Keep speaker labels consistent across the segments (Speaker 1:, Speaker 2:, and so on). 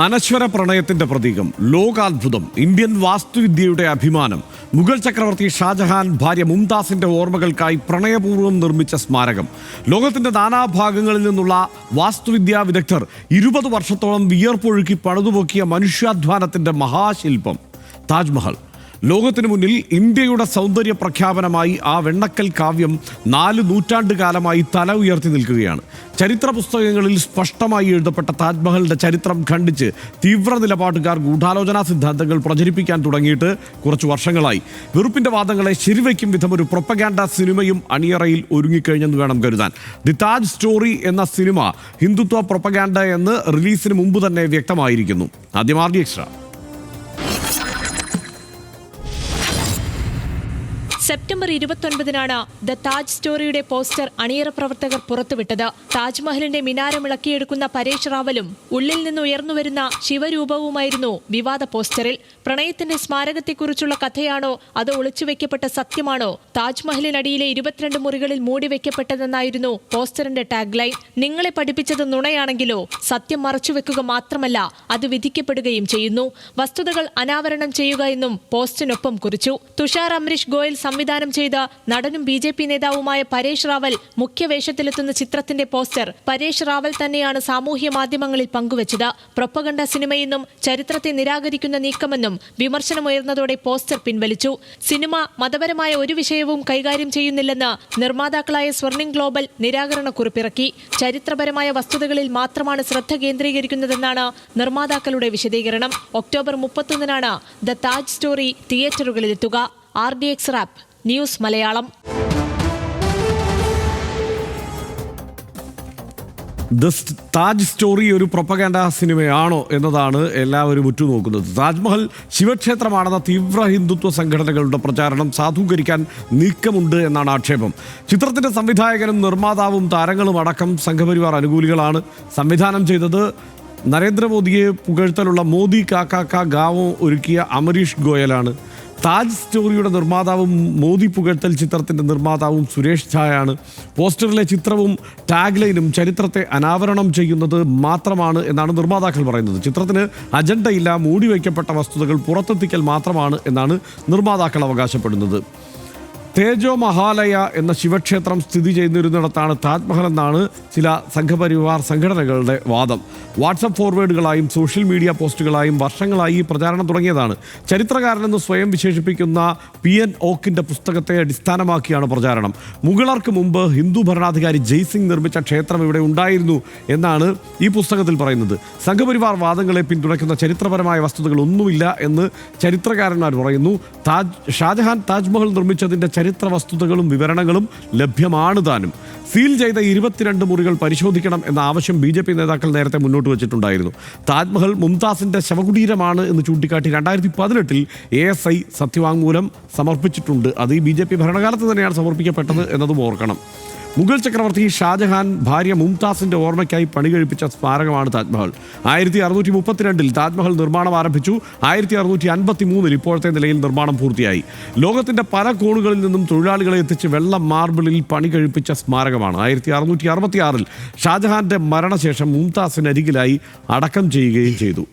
Speaker 1: അനശ്വര പ്രണയത്തിന്റെ പ്രതീകം, ലോകാത്ഭുതം, ഇന്ത്യൻ വാസ്തുവിദ്യയുടെ അഭിമാനം. മുഗൾ ചക്രവർത്തി ഷാജഹാൻ ഭാര്യ മുംതാസിന്റെ ഓർമ്മകൾക്കായി പ്രണയപൂർവ്വം നിർമ്മിച്ച സ്മാരകം. ലോകത്തിന്റെ നാനാഭാഗങ്ങളിൽ നിന്നുള്ള വാസ്തുവിദ്യാ വിദഗ്ധർ 20 വർഷത്തോളം വിയർപ്പൊഴുക്കി പണിതുപൊക്കിയ മനുഷ്യാധ്വാനത്തിന്റെ മഹാശില്പം താജ്മഹൽ. ലോകത്തിനു മുന്നിൽ ഇന്ത്യയുടെ സൗന്ദര്യ പ്രഖ്യാപനമായി ആ വെണ്ണക്കൽ കാവ്യം 4 നൂറ്റാണ്ട് കാലമായി തല ഉയർത്തി നിൽക്കുകയാണ്. ചരിത്ര പുസ്തകങ്ങളിൽ സ്പഷ്ടമായി എഴുതപ്പെട്ട താജ്മഹലിന്റെ ചരിത്രം ഖണ്ഡിച്ച് തീവ്ര നിലപാടുകാർ ഗൂഢാലോചനാ സിദ്ധാന്തങ്ങൾ പ്രചരിപ്പിക്കാൻ തുടങ്ങിയിട്ട് കുറച്ചു വർഷങ്ങളായി. വെറുപ്പിന്റെ വാദങ്ങളെ ശരിവയ്ക്കും വിധം ഒരു പ്രൊപ്പഗാൻഡ സിനിമയും അണിയറയിൽ ഒരുങ്ങിക്കഴിഞ്ഞെന്ന് വേണം കരുതാൻ. ദി താജ് സ്റ്റോറി എന്ന സിനിമ ഹിന്ദുത്വ പ്രൊപ്പഗാൻഡ എന്ന് റിലീസിന് മുമ്പ് തന്നെ വ്യക്തമായിരിക്കുന്നു. ആദ്യം RD Extra.
Speaker 2: സെപ്റ്റംബർ 29-നാണ് ദ താജ് സ്റ്റോറിയുടെ പോസ്റ്റർ അണിയറ പ്രവർത്തകർ പുറത്തുവിട്ടത്. താജ്മഹലിന്റെ മിനാരം ഇളക്കിയെടുക്കുന്ന പരേഷ് റാവലും ഉള്ളിൽ നിന്ന് ഉയർന്നുവരുന്ന ശിവരൂപവുമായിരുന്നു വിവാദ പോസ്റ്ററിൽ. പ്രണയത്തിന്റെ സ്മാരകത്തെക്കുറിച്ചുള്ള കഥയാണോ അതോ ഒളിച്ചുവെക്കപ്പെട്ട സത്യമാണോ താജ്മഹലിനടിയിലെ 22 മുറികളിൽ മൂടിവെക്കപ്പെട്ടതെന്നായിരുന്നു പോസ്റ്ററിന്റെ ടാഗ് ലൈൻ. നിങ്ങളെ പഠിപ്പിച്ചത് നുണയാണെങ്കിലോ സത്യം മറച്ചുവെക്കുക മാത്രമല്ല അത് വിധിക്കപ്പെടുകയും ചെയ്യുന്നു. വസ്തുതകൾ അനാവരണം ചെയ്യുക എന്നും പോസ്റ്റിനൊപ്പം കുറിച്ചു. തുഷാർ അമരീഷ് ഗോയൽ സംവിധാനം ചെയ്ത നടനും BJP നേതാവുമായ പരേഷ് റാവൽ മുഖ്യവേഷത്തിലെത്തുന്ന ചിത്രത്തിന്റെ പോസ്റ്റർ പരേഷ് റാവൽ തന്നെയാണ് സാമൂഹ്യ മാധ്യമങ്ങളിൽ പങ്കുവച്ചത്. പ്രൊപ്പഗണ്ട സിനിമയെന്നും ചരിത്രത്തെ നിരാകരിക്കുന്ന നീക്കമെന്നും വിമർശനമുയർന്നതോടെ പോസ്റ്റർ പിൻവലിച്ചു. സിനിമ മതപരമായ ഒരു വിഷയവും കൈകാര്യം ചെയ്യുന്നില്ലെന്ന് നിർമ്മാതാക്കളായ സ്വർണിംഗ് ഗ്ലോബൽ നിരാകരണ കുറിപ്പിറക്കി. ചരിത്രപരമായ വസ്തുതകളിൽ മാത്രമാണ് ശ്രദ്ധ കേന്ദ്രീകരിക്കുന്നതെന്നാണ് നിർമ്മാതാക്കളുടെ വിശദീകരണം. ഒക്ടോബർ 31-നാണ് ദ താജ് സ്റ്റോറി തിയേറ്ററുകളിലെത്തുക. RD Extra news Malayalam.
Speaker 1: The Taj story ഒരു പ്രൊപ്പഗാൻഡ സിനിമയാണോ എന്നതാണ് എല്ലാവരും ഉറ്റുനോക്കുന്നത്. താജ്മഹൽ ശിവക്ഷേത്രമാണെന്ന തീവ്ര ഹിന്ദുത്വ സംഘടനകളുടെ പ്രചാരണം സാധൂകരിക്കാൻ നീക്കമുണ്ട് എന്നാണ് ആക്ഷേപം. ചിത്രത്തിന്റെ സംവിധായകനും നിർമ്മാതാവും താരങ്ങളും അടക്കം സംഘപരിവാർ അനുകൂലികളാണ്. സംവിധാനം ചെയ്തത് നരേന്ദ്രമോദിയെ പുകഴ്ത്തലുള്ള മോദി കാക്കാ ഗാവോ ഒരുക്കിയ അമരീഷ് ഗോയലാണ്. താജ് സ്റ്റോറിയുടെ നിർമ്മാതാവും മോദി പുകഴ്ത്തൽ ചിത്രത്തിൻ്റെ നിർമ്മാതാവും സുരേഷ് ഝായാണ്. പോസ്റ്ററിലെ ചിത്രവും ടാഗ് ലൈനും ചരിത്രത്തെ അനാവരണം ചെയ്യുന്നത് മാത്രമാണ് എന്നാണ് നിർമ്മാതാക്കൾ പറയുന്നത്. ചിത്രത്തിന് അജണ്ടയില്ല, മൂടിവയ്ക്കപ്പെട്ട വസ്തുതകൾ പുറത്തെത്തിക്കൽ മാത്രമാണ് എന്നാണ് നിർമ്മാതാക്കൾ അവകാശപ്പെടുന്നത്. തേജോ മഹാലയ എന്ന ശിവക്ഷേത്രം സ്ഥിതി ചെയ്യുന്നിരുന്നിടത്താണ് താജ്മഹൽ എന്നാണ് ചില സംഘപരിവാർ സംഘടനകളുടെ വാദം. വാട്സപ്പ് ഫോർവേഡുകളായും സോഷ്യൽ മീഡിയ പോസ്റ്റുകളായും വർഷങ്ങളായി ഈ പ്രചാരണം തുടങ്ങിയതാണ്. ചരിത്രകാരനെന്ന് സ്വയം വിശേഷിപ്പിക്കുന്ന PN ഓക്കിൻ്റെ പുസ്തകത്തെ അടിസ്ഥാനമാക്കിയാണ് പ്രചാരണം. മുഗളർക്ക് മുമ്പ് ഹിന്ദു ഭരണാധികാരി ജയ്സിംഗ് നിർമ്മിച്ച ക്ഷേത്രം ഇവിടെ ഉണ്ടായിരുന്നു എന്നാണ് ഈ പുസ്തകത്തിൽ പറയുന്നത്. സംഘപരിവാർ വാദങ്ങളെ പിന്തുണയ്ക്കുന്ന ചരിത്രപരമായ വസ്തുതകൾ ഒന്നുമില്ല എന്ന് ചരിത്രകാരന്മാർ പറയുന്നു. ഷാജഹാൻ താജ്മഹൽ നിർമ്മിച്ചതിൻ്റെ ചരിത്ര വസ്തുതകളും വിവരണങ്ങളും ലഭ്യമാണ് താനും. സീൽ ചെയ്ത 22 മുറികൾ പരിശോധിക്കണം എന്ന ആവശ്യം BJP നേതാക്കൾ നേരത്തെ മുന്നോട്ട് വച്ചിട്ടുണ്ടായിരുന്നു. താജ്മഹൽ മുംതാസിന്റെ ശവകുടീരമാണ് എന്ന് ചൂണ്ടിക്കാട്ടി 2018-ൽ ASI സത്യവാങ്മൂലം സമർപ്പിച്ചിട്ടുണ്ട്. അത് ഈ BJP ഭരണകാലത്ത് തന്നെയാണ് സമർപ്പിക്കപ്പെട്ടത് എന്നതും ഓർക്കണം. മുഗൾ ചക്രവർത്തി ഷാജഹാൻ ഭാര്യ മുംതാസിന്റെ ഓർമ്മയ്ക്കായി പണി കഴിപ്പിച്ച സ്മാരകമാണ് താജ്മഹൽ. 1632-ൽ താജ്മഹൽ നിർമ്മാണം ആരംഭിച്ചു. 1653-ൽ ഇപ്പോഴത്തെ നിലയിൽ നിർമ്മാണം പൂർത്തിയായി. ലോകത്തിന്റെ പല കോണുകളിൽ നിന്നും തൊഴിലാളികളെ എത്തിച്ച് വെള്ള മാർബിളിൽ പണി കഴിപ്പിച്ച സ്മാരകമാണ്. 1666-ൽ ഷാജഹാന്റെ മരണശേഷം മുംതാസിനരികിലായി അടക്കം ചെയ്യുകയും ചെയ്തു.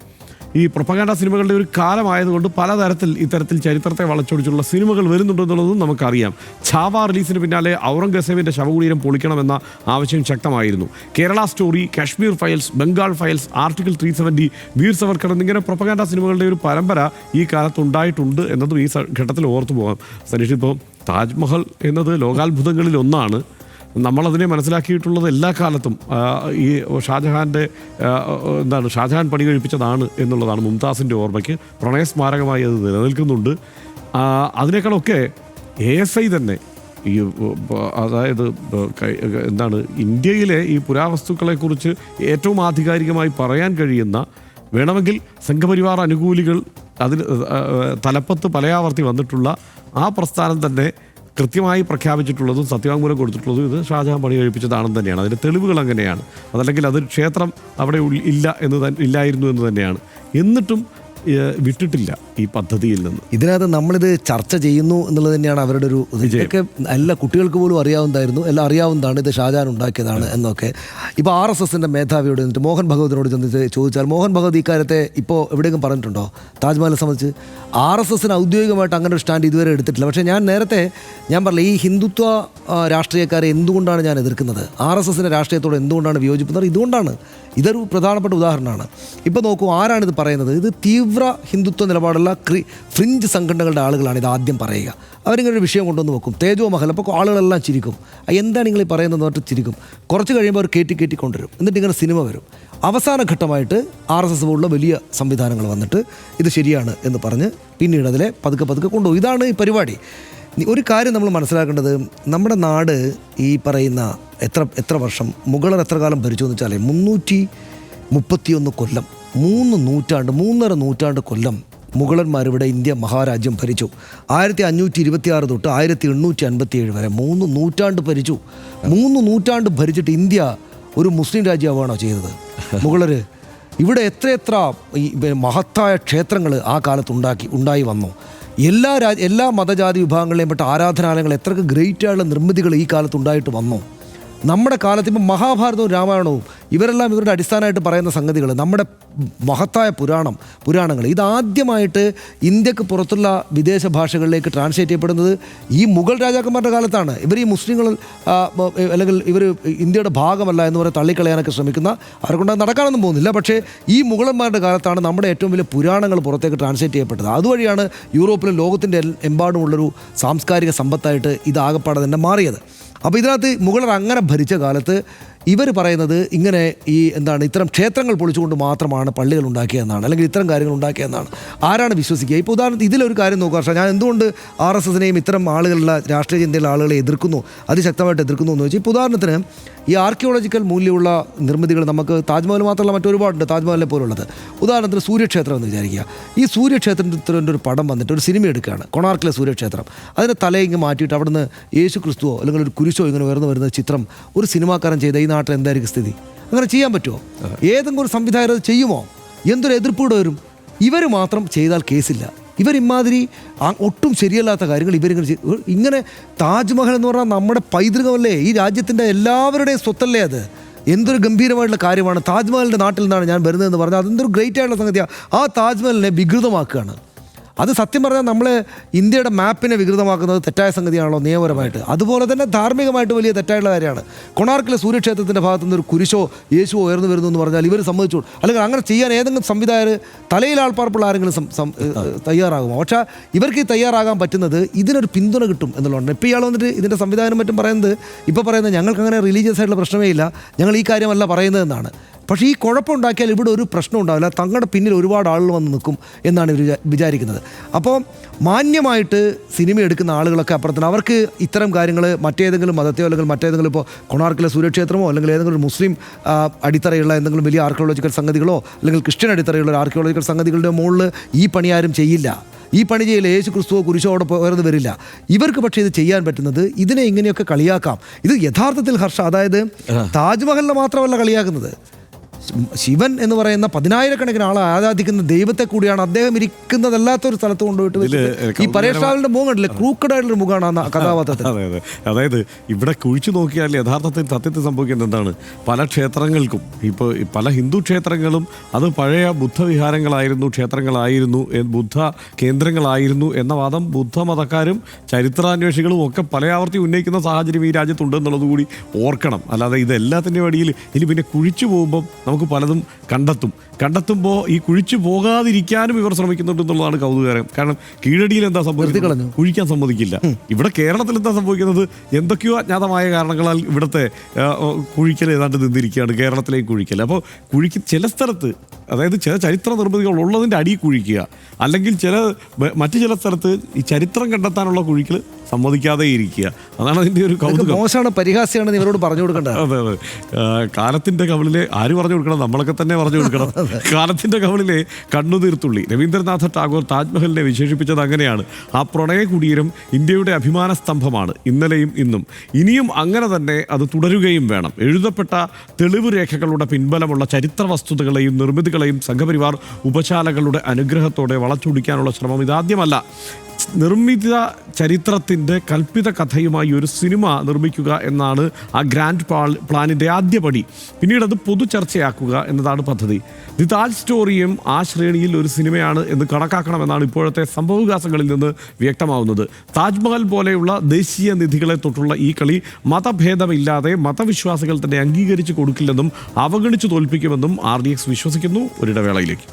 Speaker 1: ഈ പ്രൊപ്പഗാൻഡ സിനിമകളുടെ ഒരു കാലമായതുകൊണ്ട് പലതരത്തിൽ ഇത്തരത്തിൽ ചരിത്രത്തെ വളച്ചൊടിച്ചുള്ള സിനിമകൾ വരുന്നുണ്ടെന്നുള്ളതും നമുക്കറിയാം. ഛാവ റിലീസിന് പിന്നാലെ ഔറംഗസേബിൻ്റെ ശവകുടീരം പൊളിക്കണമെന്ന ആവശ്യം ശക്തമായിരുന്നു. Kerala story, Kashmir files, Bengal files, article 370, Veer Savarkar എന്നിങ്ങനെ പ്രൊപ്പഗാൻഡ സിനിമകളുടെ ഒരു പരമ്പര ഈ കാലത്തുണ്ടായിട്ടുണ്ട് എന്നതും ഈ ഘട്ടത്തിൽ ഓർത്തു പോകാം. സനീഷ്, ഇപ്പോൾ താജ്മഹൽ എന്നത് ലോകാത്ഭുതങ്ങളിൽ ഒന്നാണ്. നമ്മളതിനെ മനസ്സിലാക്കിയിട്ടുള്ളത് എല്ലാ കാലത്തും ഈ ഷാജഹാൻ പണി കഴിപ്പിച്ചതാണ് എന്നുള്ളതാണ്. മുംതാസിൻ്റെ ഓർമ്മയ്ക്ക് പ്രണയസ്മാരകമായി അത് നിലനിൽക്കുന്നുണ്ട്. അതിനേക്കാളൊക്കെ ASI തന്നെ അതായത് ഇന്ത്യയിലെ ഈ പുരാവസ്തുക്കളെക്കുറിച്ച് ഏറ്റവും ആധികാരികമായി പറയാൻ കഴിയുന്ന, വേണമെങ്കിൽ സംഘപരിവാർ അനുകൂലികൾ അതിന് തലപ്പത്ത് പലയാവർത്തി വന്നിട്ടുള്ള ആ പ്രസ്ഥാനം തന്നെ കൃത്യമായി പ്രഖ്യാപിച്ചിട്ടുള്ളതും സത്യവാങ്മൂലം കൊടുത്തിട്ടുള്ളതും ഇത് ഷാജഹാൻ പണി കഴിപ്പിച്ചതാണെന്ന് തന്നെയാണ്. അതിൻ്റെ തെളിവുകൾ അങ്ങനെയാണ്. അതല്ലെങ്കിൽ അതൊരു ക്ഷേത്രം അവിടെ ഇല്ലായിരുന്നു എന്ന് തന്നെയാണ്. എന്നിട്ടും വിട്ടിട്ടില്ല ഈ പദ്ധതിയിൽ നിന്ന്.
Speaker 3: ഇതിനകത്ത് നമ്മളിത് ചർച്ച ചെയ്യുന്നു എന്നുള്ളത് തന്നെയാണ് അവരുടെ ഒരു ഇതൊക്കെ എല്ലാ കുട്ടികൾക്ക് പോലും അറിയാവുന്നതായിരുന്നു, എല്ലാം അറിയാവുന്നതാണ് ഇത് ഷാജഹാൻ ഉണ്ടാക്കിയതാണ് എന്നൊക്കെ. ഇപ്പോൾ RSSൻ്റെ മേധാവിയോട് എന്നിട്ട് മോഹൻ ഭഗവതിനോട് ചെന്നിട്ട് ചോദിച്ചാൽ മോഹൻ ഭഗവത് ഇക്കാര്യത്തെ ഇപ്പോൾ എവിടെയെങ്കിലും പറഞ്ഞിട്ടുണ്ടോ താജ്മഹലിനെ സംബന്ധിച്ച്? RSSന് ഔദ്യോഗികമായിട്ട് അങ്ങനെ ഒരു സ്റ്റാൻഡ് ഇതുവരെ എടുത്തിട്ടില്ല. പക്ഷേ ഞാൻ പറഞ്ഞില്ല, ഈ ഹിന്ദുത്വ രാഷ്ട്രീയക്കാരെ എന്തുകൊണ്ടാണ് ഞാൻ എതിർക്കുന്നത്, RSSൻ്റെ രാഷ്ട്രീയത്തോട് എന്തുകൊണ്ടാണ് വിയോജിക്കുന്നത്, ഇതുകൊണ്ടാണ്. ഇതൊരു പ്രധാനപ്പെട്ട ഉദാഹരണമാണ്. ഇപ്പോൾ നോക്കൂ, ആരാണിത് പറയുന്നത്? ഇത് തീവ്ര ഹിന്ദുത്വ നിലപാടുള്ള ഫ്രിഞ്ച് സംഘടനകളുടെ ആളുകളാണ് ഇത് ആദ്യം പറയുക. അവരിങ്ങനെ ഒരു വിഷയം കൊണ്ടുവന്ന് വെക്കും, തേജോ മഹൽ. അപ്പോൾ ആളുകളെല്ലാം ചിരിക്കും, എന്താണ് നിങ്ങൾ ഈ പറയുന്നതെന്ന് പറഞ്ഞിട്ട് ചിരിക്കും. കുറച്ച് കഴിയുമ്പോൾ അവർ കയറ്റി കൊണ്ടുവരും, എന്നിട്ട് ഇങ്ങനെ സിനിമ വരും. അവസാന ഘട്ടമായിട്ട് RSS പോലുള്ള വലിയ സംവിധാനങ്ങൾ വന്നിട്ട് ഇത് ശരിയാണ് എന്ന് പറഞ്ഞ് പിന്നീട് അതിലെ പതുക്കെ കൊണ്ടുപോകും. ഇതാണ് ഈ പരിപാടി. ഒരു കാര്യം നമ്മൾ മനസ്സിലാക്കേണ്ടത്, നമ്മുടെ നാട് ഈ പറയുന്ന എത്ര വർഷം മുഗളർ എത്ര കാലം ഭരിച്ചു എന്ന് വെച്ചാൽ 331 കൊല്ലം, 3.5 നൂറ്റാണ്ട് കൊല്ലം മുഗളന്മാരിവിടെ ഇന്ത്യ മഹാരാജ്യം ഭരിച്ചു. 1526 തൊട്ട് 1857 വരെ 3 നൂറ്റാണ്ട് ഭരിച്ചു. 3 നൂറ്റാണ്ട് ഭരിച്ചിട്ട് ഇന്ത്യ ഒരു മുസ്ലിം രാജ്യമാണോ ചെയ്തത്? മുഗളർ ഇവിടെ എത്ര ഈ മഹത്തായ ക്ഷേത്രങ്ങൾ ആ കാലത്ത് ഉണ്ടായി വന്നു. എല്ലാ മതജാതി വിഭാഗങ്ങളെയും പെട്ട ആരാധനാലയങ്ങൾ എത്രക്ക് ഗ്രേറ്റായുള്ള നിർമ്മിതികൾ ഈ കാലത്ത് ഉണ്ടായിട്ട് വന്നു. നമ്മുടെ കാലത്ത് ഇപ്പം മഹാഭാരതവും രാമായണവും ഇവരെല്ലാം ഇവരുടെ അടിസ്ഥാനമായിട്ട് പറയുന്ന സംഗതികൾ, നമ്മുടെ മഹത്തായ പുരാണങ്ങൾ ഇതാദ്യമായിട്ട് ഇന്ത്യക്ക് പുറത്തുള്ള വിദേശ ഭാഷകളിലേക്ക് ട്രാൻസ്ലേറ്റ് ചെയ്യപ്പെടുന്നത് ഈ മുഗൾ രാജാക്കന്മാരുടെ കാലത്താണ്. ഇവർ ഈ മുസ്ലിങ്ങൾ അല്ലെങ്കിൽ ഇവർ ഇന്ത്യയുടെ ഭാഗമല്ല എന്ന് പറഞ്ഞ് തള്ളിക്കളയാനൊക്കെ ശ്രമിക്കുന്ന ആർക്കൊണ്ടത് നടക്കാനൊന്നും പോകുന്നില്ല. പക്ഷേ ഈ മുഗളന്മാരുടെ കാലത്താണ് നമ്മുടെ ഏറ്റവും വലിയ പുരാണങ്ങൾ പുറത്തേക്ക് ട്രാൻസ്ലേറ്റ് ചെയ്യപ്പെട്ടത്. അതുവഴിയാണ് യൂറോപ്പിലും ലോകത്തിൻ്റെ എമ്പാടുമുള്ളൊരു സാംസ്കാരിക സമ്പത്തായിട്ട് ഇതാകപ്പാടെ തന്നെ മാറിയത്. അപ്പോൾ ഇതിനകത്ത് മുഗളർ അങ്ങനെ ഭരിച്ച കാലത്ത് ഇവർ പറയുന്നത് ഇങ്ങനെ ഇത്തരം ക്ഷേത്രങ്ങൾ പൊളിച്ചുകൊണ്ട് മാത്രമാണ് പള്ളികൾ ഉണ്ടാക്കിയതെന്നാണ്, അല്ലെങ്കിൽ ഇത്തരം കാര്യങ്ങൾ ഉണ്ടാക്കിയതെന്നാണ്. ആരാണ് വിശ്വസിക്കുക? ഇപ്പോൾ ഉദാഹരണത്തിന് ഇതിലൊരു കാര്യം നോക്കുക, പക്ഷേ ഞാൻ എന്തുകൊണ്ട് RSSനെയും ഇത്തരം ആളുകളുടെ രാഷ്ട്രീയ ചിന്തയിലുള്ള ആളുകളെ എതിർക്കുന്നു, അതിശക്തമായിട്ട് എതിർക്കുന്നു എന്ന് വെച്ചാൽ, ഇപ്പോൾ ഉദാഹരണത്തിന് ഈ ആർക്കിയോളജിക്കൽ മൂല്യമുള്ള നിർമ്മിതികൾ നമുക്ക് താജ്മഹൽ മാത്രമല്ല മറ്റൊരുപാടുണ്ട്, താജ്മഹലിനെ പോലുള്ളത്. ഉദാഹരണത്തിന് സൂര്യക്ഷേത്രം എന്ന് വിചാരിക്കുക. ഈ സൂര്യക്ഷേത്രത്തിൻ്റെ ഒരു പടം വന്നിട്ട് ഒരു സിനിമ എടുക്കുകയാണ്, കൊണാർക്കിലെ സൂര്യക്ഷേത്രം. അതിൻ്റെ തലയിങ്ങ് മാറ്റിയിട്ട് അവിടുന്ന് യേശു ക്രിസ്തുവോ അല്ലെങ്കിൽ ഒരു കുരിശോ ഇങ്ങനെ ഉയർന്നു വരുന്ന ചിത്രം ഒരു സിനിമാക്കാരൻ ചെയ്ത ഈ നാട്ടിൽ എന്തായിരിക്കും സ്ഥിതി? അങ്ങനെ ചെയ്യാൻ പറ്റുമോ? ഏതെങ്കിലും ഒരു സംവിധായകർ അത് ചെയ്യുമോ? എന്തൊരു എതിർപ്പൂടെ വരും. ഇവർ മാത്രം ചെയ്താൽ കേസില്ല. ഇവരിമാതിരി ഒട്ടും ശരിയല്ലാത്ത കാര്യങ്ങൾ ഇങ്ങനെ താജ്മഹൽ എന്ന് പറഞ്ഞാൽ നമ്മുടെ പൈതൃകമല്ലേ, ഈ രാജ്യത്തിൻ്റെ എല്ലാവരുടെയും സ്വത്തല്ലേ അത്. എന്തൊരു ഗംഭീരമായിട്ടുള്ള കാര്യമാണ്. താജ്മഹലിൻ്റെ നാട്ടിൽ നിന്നാണ് ഞാൻ വരുന്നതെന്ന് പറഞ്ഞാൽ അതെന്തൊരു ഗ്രേറ്റ് ആയിട്ടുള്ള സംഗതിയാണ്. ആ താജ്മഹലിനെ വികൃതമാക്കുകയാണ്. അത് സത്യം പറഞ്ഞാൽ നമ്മൾ ഇന്ത്യയുടെ മാപ്പിനെ വികൃതമാക്കുന്നത് തെറ്റായ സംഗതിയാണല്ലോ നിയമപരമായിട്ട്. അതുപോലെ തന്നെ ധാർമ്മികമായിട്ട് വലിയ തെറ്റായിട്ടുള്ള കാര്യമാണ്. കൊണാർക്കിലെ സൂര്യക്ഷേത്രത്തിൻ്റെ ഭാഗത്തു നിന്ന് ഒരു കുരിശോ യേശുവോ ഉയർന്നു വരുന്നു എന്ന് പറഞ്ഞാൽ ഇവർ സമ്മതിച്ചു, അല്ലെങ്കിൽ അങ്ങനെ ചെയ്യാൻ ഏതെങ്കിലും സംവിധായകർ തലയിൽ ആൾപ്പാർപ്പുള്ള ആരെങ്കിലും തയ്യാറാകുമോ? പക്ഷേ ഇവർക്ക് ഈ തയ്യാറാകാൻ പറ്റുന്നത് ഇതിനൊരു പിന്തുണ കിട്ടും എന്നുള്ളതാണ്. ഇപ്പോൾ ഇയാൾ വന്നിട്ട് ഇതിൻ്റെ സംവിധാനം മറ്റും പറയുന്നത് ഞങ്ങൾക്ക് അങ്ങനെ റിലീജിയസ് ആയിട്ടുള്ള പ്രശ്നമേ ഇല്ല, ഞങ്ങൾ ഈ കാര്യമല്ല പറയുന്നതെന്നാണ്. പക്ഷേ ഈ കുഴപ്പമുണ്ടാക്കിയാൽ ഇവിടെ ഒരു പ്രശ്നം ഉണ്ടാവില്ല, തങ്ങളുടെ പിന്നിൽ ഒരുപാട് ആളുകൾ വന്ന് നിൽക്കും എന്നാണ് ഇവർ വിചാരിക്കുന്നത്. അപ്പോൾ മാന്യമായിട്ട് സിനിമ എടുക്കുന്ന ആളുകളൊക്കെ അപ്പുറത്തിന് അവർക്ക് ഇത്തരം കാര്യങ്ങൾ മറ്റേതെങ്കിലും മതത്തെയോ അല്ലെങ്കിൽ മറ്റേതെങ്കിലും ഇപ്പോൾ കൊണാർക്കിലെ സൂര്യക്ഷേത്രമോ അല്ലെങ്കിൽ ഏതെങ്കിലും ഒരു മുസ്ലിം അടിത്തറയുള്ള എന്തെങ്കിലും വലിയ ആർക്കിയോളജിക്കൽ സംഗതികളോ അല്ലെങ്കിൽ ക്രിസ്ത്യൻ അടിത്തറയുള്ള ആർക്കിയോളജിക്കൽ സംഗതികളുടെ മുകളിൽ ഈ പണി ആരും ചെയ്യില്ല. ഈ പണി ചെയ്യില്ല. യേശു ക്രിസ്തുവോ കുരിശോടെ ഉയർന്നു വരില്ല. ഇവർക്ക് പക്ഷേ ഇത് ചെയ്യാൻ പറ്റുന്നത് ഇതിനെ ഇങ്ങനെയൊക്കെ കളിയാക്കാം. ഇത് യഥാർത്ഥത്തിൽ അതായത് താജ്മഹലിനെ മാത്രമല്ല കളിയാക്കുന്നത്, ശിവൻ എന്ന് പറയുന്ന 10,000-കണക്കിന് ആളെ ആരാധിക്കുന്ന ദൈവത്തെ കൂടിയാണ് അദ്ദേഹം ഇരിക്കുന്നതല്ലാത്തൊരു സ്ഥലത്ത് കൊണ്ടുപോയിട്ട് ഈ പരേഷ് മുഖം കണ്ടില്ലേ, ക്രൂക്കഡായിട്ടുള്ള മുഖമാണ് ആ കഥാപാത്രത്തിൽ.
Speaker 1: അതായത് ഇവിടെ കുഴിച്ചു നോക്കിയാൽ സത്യത്തിൽ സംഭവിക്കുന്നത് എന്താണ്? പല ക്ഷേത്രങ്ങൾക്കും ഇപ്പോൾ പല ഹിന്ദു ക്ഷേത്രങ്ങളും അത് പഴയ ബുദ്ധവിഹാരങ്ങളായിരുന്നു, ക്ഷേത്രങ്ങളായിരുന്നു, ബുദ്ധ കേന്ദ്രങ്ങളായിരുന്നു എന്ന വാദം ബുദ്ധമതക്കാരും ചരിത്രാന്വേഷികളും ഒക്കെ പല ആവർത്തി ഉന്നയിക്കുന്ന സാഹചര്യം ഈ രാജ്യത്തുണ്ടെന്നുള്ളത് കൂടി ഓർക്കണം. അല്ലാതെ ഇതെല്ലാത്തിൻ്റെയും അടിയിൽ ഇനി പിന്നെ കുഴിച്ചു പോകുമ്പം നമുക്ക് പലതും കണ്ടെത്തുമ്പോൾ ഈ കുഴിച്ചു പോകാതിരിക്കാനും ഇവർ ശ്രമിക്കുന്നുണ്ട് എന്നുള്ളതാണ് കൗതുകകരം. കാരണം കീഴടിയിൽ എന്താ സംഭവിക്കുന്നത്? കുഴിക്കാൻ സമ്മതിക്കില്ല. ഇവിടെ കേരളത്തിൽ എന്താ സംഭവിക്കുന്നത്? എന്തൊക്കെയോ അജ്ഞാതമായ കാരണങ്ങളാൽ ഇവിടുത്തെ കുഴിക്കൽ ഏതാണ്ട് നിന്നിരിക്കുകയാണ്, കേരളത്തിലേക്ക് കുഴിക്കൽ. അപ്പോൾ ചില സ്ഥലത്ത്, അതായത് ചില ചരിത്ര നിർമ്മിതികൾ ഉള്ളതിൻ്റെ അടി കുഴിക്കുക, അല്ലെങ്കിൽ മറ്റു ചില സ്ഥലത്ത് ഈ ചരിത്രം കണ്ടെത്താനുള്ള കുഴിക്കൽ സമ്മതിക്കാതെ ഇരിക്കുക. അതാണ് അതിൻ്റെ ഒരു കൗതുകം.
Speaker 3: മോശമാണ്, പരിഹാസ്യമാണെന്ന് ഇവരോട് പറഞ്ഞു കൊടുക്കേണ്ടത്.
Speaker 1: അതെ അതെ. കാലത്തിൻ്റെ കവിളിലെ ആര് പറഞ്ഞു കൊടുക്കണം? നമ്മളൊക്കെ തന്നെ പറഞ്ഞു കൊടുക്കണം. കാലത്തിൻ്റെ കവിളിലെ കണ്ണുനീർത്തുള്ളി. രവീന്ദ്രനാഥ ടാഗോർ താജ്മഹലിനെ വിശേഷിപ്പിച്ചത് അങ്ങനെയാണ്. ആ പ്രണയ കുടീരം ഇന്ത്യയുടെ അഭിമാന സ്തംഭമാണ്, ഇന്നലെയും ഇന്നും. ഇനിയും അങ്ങനെ തന്നെ അത് തുടരുകയും വേണം. എഴുതപ്പെട്ട തെളിവ് രേഖകളുടെ പിൻബലമുള്ള ചരിത്ര വസ്തുതകളെയും നിർമ്മിതികളെയും സംഘപരിവാർ ഉപശാലകളുടെ അനുഗ്രഹത്തോടെ വളച്ചൊടിക്കാനുള്ള ശ്രമം ഇതാദ്യമല്ല. നിർമ്മിത ചരിത്രത്തിൻ്റെ കൽപ്പിത കഥയുമായി ഒരു സിനിമ നിർമ്മിക്കുക എന്നാണ് ആ ഗ്രാൻഡ് പ്ലാനിൻ്റെ ആദ്യപടി. പിന്നീട് അത് പൊതു ചർച്ചയാക്കുക എന്നതാണ് പദ്ധതി. ദി താജ് സ്റ്റോറിയും ആ ശ്രേണിയിൽ ഒരു സിനിമയാണ് എന്ന് കണക്കാക്കണമെന്നാണ് ഇപ്പോഴത്തെ സംഭവവികാസങ്ങളിൽ നിന്ന് വ്യക്തമാവുന്നത്. താജ്മഹൽ പോലെയുള്ള ദേശീയ നിധികളെ തൊട്ടുള്ള ഈ കളി മതഭേദമില്ലാതെ മതവിശ്വാസികൾ തന്നെ അംഗീകരിച്ചു കൊടുക്കില്ലെന്നും അവഗണിച്ചു തോൽപ്പിക്കുമെന്നും RDX വിശ്വസിക്കുന്നു. ഒരിടവേളയിലേക്ക്.